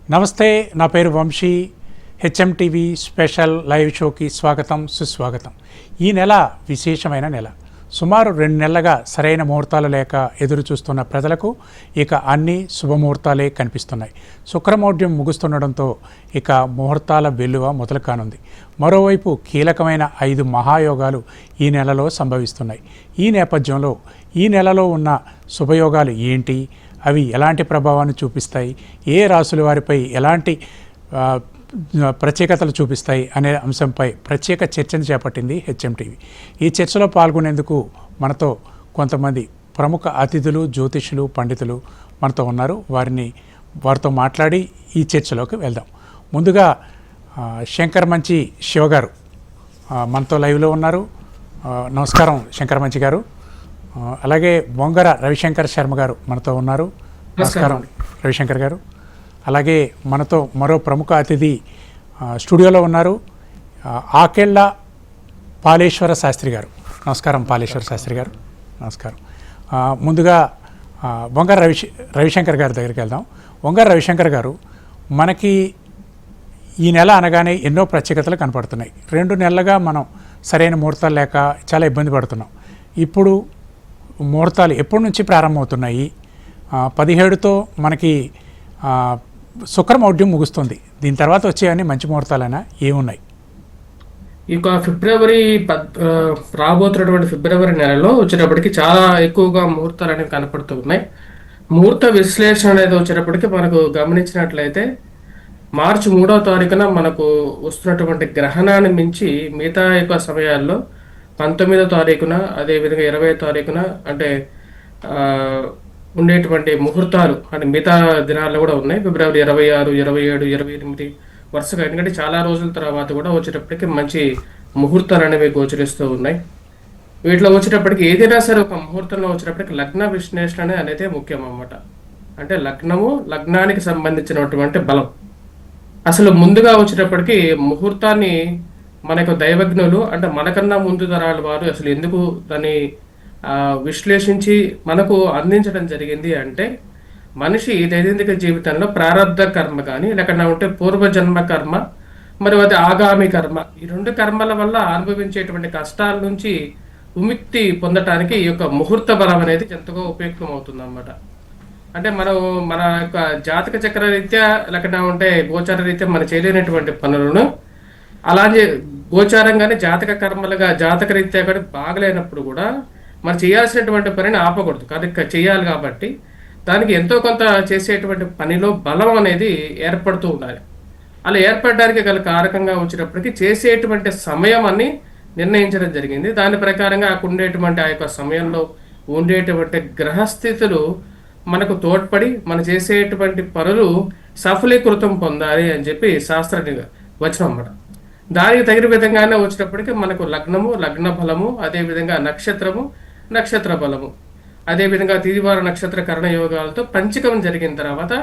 నమస్తే, నా పేరు వంశీ. హెచ్ఎంటీవీ స్పెషల్ లైవ్ షోకి స్వాగతం, సుస్వాగతం. ఈ నెల విశేషమైన నెల. సుమారు 2 నెలలుగా సరైన ముహూర్తాలు లేక ఎదురు చూస్తున్న ప్రజలకు ఇక అన్ని శుభముహూర్తాలే కనిపిస్తున్నాయి. శుక్రమౌఢ్యం ముగుస్తుండడంతో ఇక ముహూర్తాల వెల్లువ మొదలు కానుంది. మరోవైపు కీలకమైన 5 మహాయోగాలు ఈ నెలలో సంభవిస్తున్నాయి. ఈ నేపథ్యంలో ఈ నెలలో ఉన్న శుభయోగాలు ఏంటి, అవి ఎలాంటి ప్రభావాన్ని చూపిస్తాయి, ఏ రాసుల వారిపై ఎలాంటి ప్రత్యేకతలు చూపిస్తాయి అనే అంశంపై ప్రత్యేక చర్చను చేపట్టింది హెచ్ఎంటీవీ. ఈ చర్చలో పాల్గొనేందుకు మనతో కొంతమంది ప్రముఖ అతిథులు, జ్యోతిష్యులు, పండితులు మనతో ఉన్నారు. వారితో మాట్లాడి ఈ చర్చలోకి వెళ్దాం. ముందుగా శంకర్ మంచి శివ గారు మనతో లైవ్లో ఉన్నారు. నమస్కారం శంకర్ మంచి గారు. అలాగే బొంగర రవిశంకర్ శర్మ గారు మనతో ఉన్నారు. నమస్కారం రవిశంకర్ గారు. అలాగే మనతో మరో ప్రముఖ అతిథి స్టూడియోలో ఉన్నారు, ఆకెళ్ళ పాలేశ్వర శాస్త్రి గారు. నమస్కారం పాలేశ్వర శాస్త్రి గారు. నమస్కారం. ముందుగా బొంగర రవిశంకర్ గారి దగ్గరికి వెళ్దాం. బొంగర రవిశంకర్ గారు, మనకి ఈ నెల అనగానే ఎన్నో ప్రత్యేకతలు కనపడుతున్నాయి. 2 నెలలుగా మనం సరైన ముహూర్తాలు లేక చాలా ఇబ్బంది పడుతున్నాం. ఇప్పుడు ముహూర్తాలు ఎప్పటి నుంచి ప్రారంభమవుతున్నాయి? 17తో మనకి శుక్రమౌఢ్యం ముగుస్తుంది. దీని తర్వాత వచ్చేవన్నీ మంచి ముహూర్తాలైనా ఏమున్నాయి? ఇక రాబోతున్నటువంటి ఫిబ్రవరి నెలలో వచ్చేటప్పటికి చాలా ఎక్కువగా ముహూర్తాలు అనేవి కనపడుతూ ఉన్నాయి. ముహూర్త విశ్లేషణ అనేది వచ్చేటప్పటికి మనకు గమనించినట్లయితే మార్చి 3వ తారీఖున మనకు వస్తున్నటువంటి గ్రహణాన్ని మించి మిగతా యొక్క సమయాల్లో 19వ తారీఖున, అదేవిధంగా 20వ తారీఖున అంటే ఉండేటువంటి ముహూర్తాలు అంటే మిగతా దినాల్లో కూడా ఉన్నాయి. ఫిబ్రవరి 26, 27, 28 వరుసగా, ఎందుకంటే చాలా రోజుల తర్వాత కూడా వచ్చేటప్పటికి మంచి ముహూర్తాలు అనేవి గోచరిస్తూ ఉన్నాయి. వీటిలో వచ్చేటప్పటికి ఏదైనా సరే ఒక ముహూర్తంలో వచ్చేటప్పటికి లగ్న విశ్లేషణ అనేది ముఖ్యం అన్నమాట. అంటే లగ్నానికి సంబంధించినటువంటి బలం. అసలు ముందుగా వచ్చేటప్పటికి ముహూర్తాన్ని మనకు దైవజ్ఞులు అంటే మనకన్నా ముందు తరాల వారు అసలు ఎందుకు దాన్ని విశ్లేషించి మనకు అందించడం జరిగింది అంటే, మనిషి దైనందిక జీవితంలో ప్రారంధ కర్మ కానీ లేకుండా ఉంటే పూర్వజన్మ కర్మ, మరియు అది ఆగామి కర్మ, ఈ 2 కర్మల వల్ల అనుభవించేటువంటి కష్టాల నుంచి విముక్తి పొందటానికి ఈ యొక్క ముహూర్త బలం అనేది ఎంతగా ఉపయుక్తం అవుతుంది అన్నమాట. అంటే మనం మన యొక్క జాతక చక్ర రీత్యా లేకుండా ఉంటే గోచార రీత్యా మనం చేయలేనటువంటి పనులను అలాగే గోచారంగానే జాతక కర్మలుగా జాతక రీత్యా కూడా బాగలేనప్పుడు కూడా మనం చేయాల్సినటువంటి పనిని ఆపకూడదు, కానీ చేయాలి. కాబట్టి దానికి ఎంతో కొంత చేసేటువంటి పనిలో బలం అనేది ఏర్పడుతూ ఉండాలి. అలా ఏర్పడడానికి గల కారకంగా వచ్చేటప్పటికి చేసేటువంటి సమయం అని నిర్ణయించడం జరిగింది. దాని ప్రకారంగా ఉండేటువంటి ఆ యొక్క సమయంలో ఉండేటువంటి గ్రహస్థితులు మనకు తోడ్పడి మనం చేసేటువంటి పనులు సఫలీకృతం పొందాలి అని చెప్పి శాస్త్రాన్ని వచనం అన్నమాట. దానికి తగిన విధంగానే వచ్చేటప్పటికి మనకు లగ్నము, లగ్న బలము, అదేవిధంగా నక్షత్రము, నక్షత్ర బలము, అదేవిధంగా తిదివార నక్షత్ర కరణ యోగాలతో పంచకం జరిగిన తర్వాత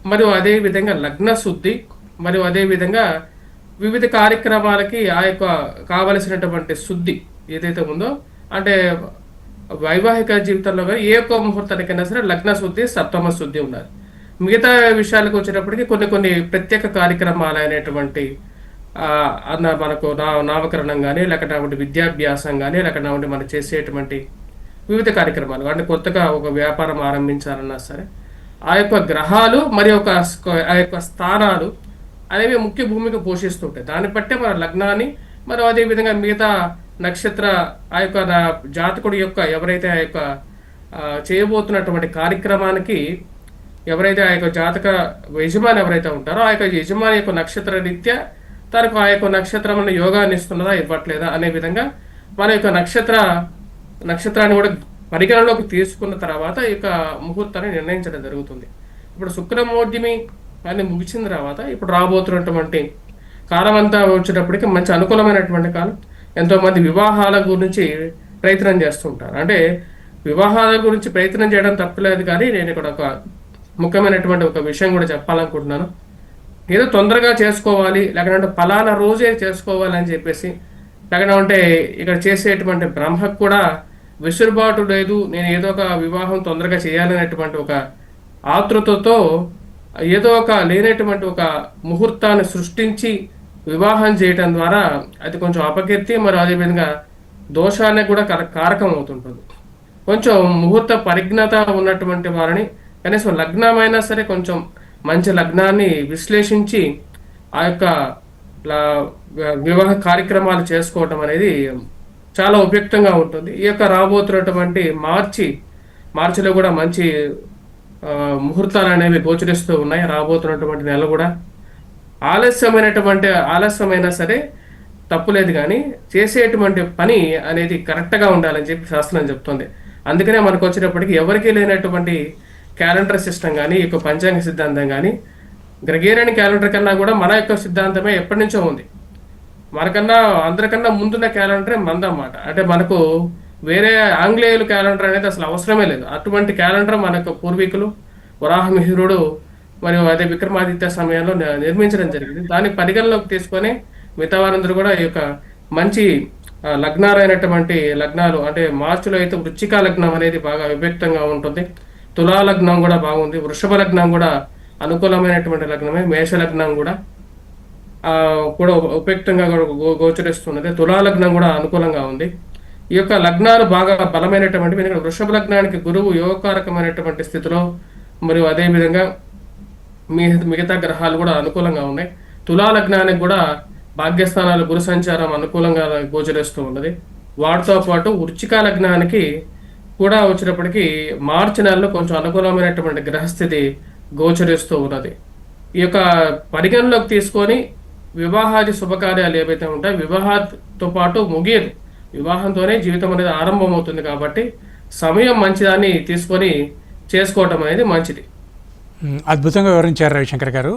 మరియు అదేవిధంగా లగ్న శుద్ధి, మరియు అదేవిధంగా వివిధ కార్యక్రమాలకి ఆ యొక్క కావలసినటువంటి శుద్ధి ఏదైతే ఉందో, అంటే వైవాహిక జీవితంలో ఏ ఒక్క ముహూర్తానికైనా సరే లగ్న శుద్ధి, సప్తమ శుద్ధి ఉండాలి. మిగతా విషయాలకు వచ్చేటప్పటికి కొన్ని ప్రత్యేక కార్యక్రమాలు అనేటువంటి మనకు నామకరణం కానీ లేకపోతే విద్యాభ్యాసం కానీ లేకపోతే మనం చేసేటువంటి వివిధ కార్యక్రమాలు, అంటే కొత్తగా ఒక వ్యాపారం ఆరంభించాలన్నా సరే ఆ యొక్క గ్రహాలు మరియు ఆ యొక్క స్థానాలు అనేవి ముఖ్య భూమిక పోషిస్తుంటాయి. దాన్ని బట్టే మన లగ్నాన్ని మరియు అదేవిధంగా మిగతా నక్షత్ర ఆ యొక్క జాతకుడి యొక్క ఎవరైతే ఆ యొక్క చేయబోతున్నటువంటి కార్యక్రమానికి ఎవరైతే ఆ యొక్క జాతక యజమాని ఎవరైతే ఉంటారో ఆ యొక్క యజమాని యొక్క నక్షత్ర రీత్యా తనకు ఆ యొక్క నక్షత్రం యోగాన్ని ఇస్తున్నదా ఇవ్వట్లేదా అనే విధంగా మన యొక్క నక్షత్రాన్ని కూడా పరిగణలోకి తీసుకున్న తర్వాత ఈ యొక్క ముహూర్తాన్ని నిర్ణయించడం జరుగుతుంది. ఇప్పుడు శుక్రమౌఢ్యమి అని ముగిసిన తర్వాత ఇప్పుడు రాబోతున్నటువంటి కాలం అంతా వచ్చేటప్పటికి మంచి అనుకూలమైనటువంటి కాలం. ఎంతోమంది వివాహాల గురించి ప్రయత్నం చేస్తుంటారు. అంటే వివాహాల గురించి ప్రయత్నం చేయడం తప్పలేదు, కానీ నేను ఇక్కడ ఒక ముఖ్యమైనటువంటి ఒక విషయం కూడా చెప్పాలనుకుంటున్నాను. ఏదో తొందరగా చేసుకోవాలి లేకపోతే ఫలానా రోజే చేసుకోవాలి అని చెప్పేసి లేకపోతే ఇక్కడ చేసేటువంటి బ్రహ్మకు కూడా వెసులుబాటు లేదు. నేను ఏదో ఒక వివాహం తొందరగా చేయాలనేటువంటి ఒక ఆతృతతో ఏదో ఒక లేనటువంటి ఒక ముహూర్తాన్ని సృష్టించి వివాహం చేయటం ద్వారా అది కొంచెం అపకీర్తి, మరి అదేవిధంగా దోషానికి కూడా కారకం అవుతుంటుంది. కొంచెం ముహూర్త పరిజ్ఞత ఉన్నటువంటి వారిని కనీసం లగ్నమైనా సరే కొంచెం మంచి లగ్నాన్ని విశ్లేషించి ఆ యొక్క వివాహ కార్యక్రమాలు చేసుకోవటం అనేది చాలా ఉపయుక్తంగా ఉంటుంది. ఈ యొక్క రాబోతున్నటువంటి మార్చిలో కూడా మంచి ముహూర్తాలు అనేవి గోచరిస్తూ ఉన్నాయి. రాబోతున్నటువంటి నెల కూడా ఆలస్యమైనా సరే తప్పులేదు, కానీ చేసేటువంటి పని అనేది కరెక్ట్గా ఉండాలని చెప్పి శాస్త్రం చెప్తుంది. అందుకనే మనకు వచ్చేటప్పటికి ఎవరికీ లేనటువంటి క్యాలెండర్ సిస్టమ్ కానీ, ఈ యొక్క పంచాంగ సిద్ధాంతం కానీ గ్రెగేరియన్ క్యాలెండర్ కన్నా కూడా మన యొక్క సిద్ధాంతమే ఎప్పటి నుంచో ఉంది. మనకన్నా అందరికన్నా ముందున్న క్యాలెండరే మందన్నమాట. అంటే మనకు వేరే ఆంగ్లేయులు క్యాలెండర్ అనేది అసలు అవసరమే లేదు. అటువంటి క్యాలెండర్ మన యొక్క పూర్వీకులు వరాహమిహిరుడు మరియు అదే విక్రమాదిత్య సమయంలో నిర్మించడం జరిగింది. దాన్ని పరిగణలోకి తీసుకొని మిగతా వారందరూ కూడా ఈ యొక్క మంచి లగ్నాలైనటువంటి లగ్నాలు, అంటే మార్చిలో అయితే వృశ్చిక లగ్నం అనేది బాగా విభక్తంగా ఉంటుంది, తులా లగ్నం కూడా బాగుంది, వృషభ లగ్నం కూడా అనుకూలమైనటువంటి లగ్నమే, మేష లగ్నం కూడా ఉపయుక్తంగా గోచరిస్తున్నది, తులా లగ్నం కూడా అనుకూలంగా ఉంది. ఈ యొక్క లగ్నాలు బాగా బలమైనటువంటి, ఎందుకంటే వృషభ లగ్నానికి గురువు యోగకారకమైనటువంటి స్థితిలో, మరియు అదేవిధంగా మిగతా గ్రహాలు కూడా అనుకూలంగా ఉన్నాయి. తులా లగ్నానికి కూడా భాగ్యస్థానాలు గురు సంచారం అనుకూలంగా గోచరిస్తూ ఉన్నది. వాటితో పాటు వృశ్చిక లగ్నానికి కూడా వచ్చినప్పటికీ మార్చి నెలలో కొంచెం అనుకూలమైనటువంటి గ్రహస్థితి గోచరిస్తూ ఉన్నది. ఈ యొక్క పరిగణలోకి తీసుకొని వివాహాది శుభకార్యాలు ఏవైతే ఉంటాయో వివాహంతో పాటు ముగియదు, వివాహంతోనే జీవితం అనేది ఆరంభమవుతుంది. కాబట్టి సమయం మంచిదాన్ని తీసుకొని చేసుకోవటం అనేది మంచిది. అద్భుతంగా వివరించారు రవిశంకర్ గారు.